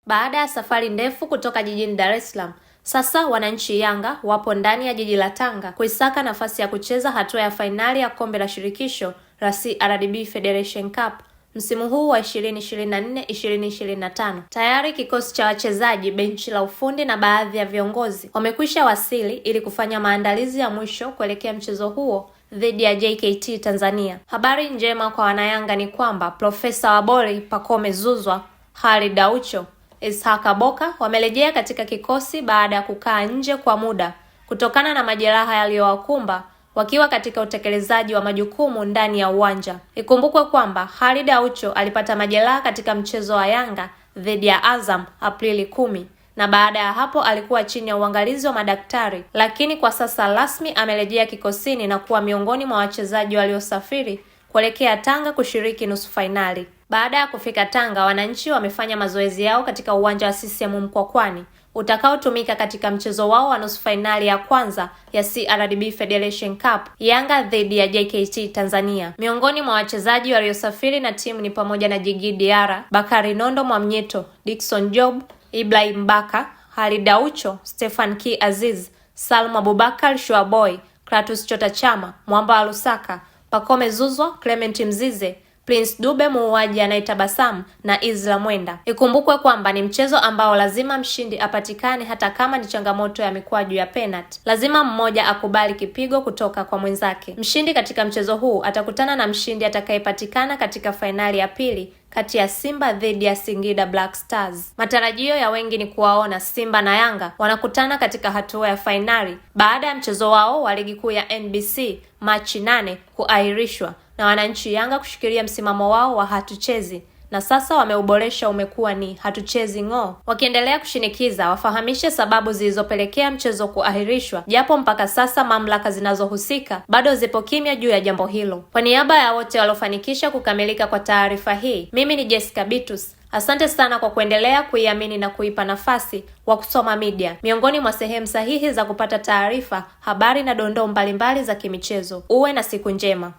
Baada ya safari ndefu kutoka jijini Dar es Salaam, sasa wananchi Yanga wapo ndani ya jiji la Tanga kuisaka nafasi ya kucheza hatua ya fainali ya kombe la shirikisho la CRDB Federation Cup msimu huu wa 2024-2025. Tayari kikosi cha wachezaji, benchi la ufundi na baadhi ya viongozi wamekwisha wasili ili kufanya maandalizi ya mwisho kuelekea mchezo huo dhidi ya JKT Tanzania. Habari njema kwa wanayanga ni kwamba Profesa Wabori, Pacome Zouzoua, Khalid Aucho, Ishaka Boka wamerejea katika kikosi baada ya kukaa nje kwa muda kutokana na majeraha yaliyowakumba wakiwa katika utekelezaji wa majukumu ndani ya uwanja. Ikumbukwe kwamba Khalid Aucho alipata majeraha katika mchezo wa Yanga dhidi ya Azam Aprili 10 na baada ya hapo alikuwa chini ya uangalizi wa madaktari, lakini kwa sasa rasmi amerejea kikosini na kuwa miongoni mwa wachezaji waliosafiri kuelekea Tanga kushiriki nusu fainali. Baada ya kufika Tanga, wananchi wamefanya mazoezi yao katika uwanja wa CCM Mkwakwani utakaotumika katika mchezo wao wa nusu fainali ya kwanza ya CRDB Federation Cup, Yanga dhidi ya JKT Tanzania. Miongoni mwa wachezaji waliosafiri na timu ni pamoja na Djigui Diarra, Bakari Nondo Mwamnyeto, Dickson Job, Ibrahim Baka, Khalid Aucho, Stefan Ki Aziz, Salum Abubakar Shuaboy, Kratos Chota Chama, Mwamba wa Lusaka, Pacome Zouzoua, Clement Mzize, Prince Dube muuaji anayetabasamu na Isla Mwenda. Ikumbukwe kwamba ni mchezo ambao lazima mshindi apatikane hata kama ni changamoto ya mikwaju ya penalty. Lazima mmoja akubali kipigo kutoka kwa mwenzake. Mshindi katika mchezo huu atakutana na mshindi atakayepatikana katika fainali ya pili kati ya Simba dhidi ya Singida Black Stars. Matarajio ya wengi ni kuwaona Simba na Yanga wanakutana katika hatua ya fainali baada ya mchezo wao wa ligi kuu ya NBC Machi 8 kuahirishwa na wananchi Yanga kushikilia msimamo wao wa hatuchezi, na sasa wameuboresha umekuwa ni hatuchezi ng'o, wakiendelea kushinikiza wafahamishe sababu zilizopelekea mchezo kuahirishwa, japo mpaka sasa mamlaka zinazohusika bado zipo kimya juu ya jambo hilo. Kwa niaba ya wote waliofanikisha kukamilika kwa taarifa hii, mimi ni Jessica Bitus. Asante sana kwa kuendelea kuiamini na kuipa nafasi Wakusoma Media, miongoni mwa sehemu sahihi za kupata taarifa, habari na dondoo mbalimbali za kimichezo. Uwe na siku njema.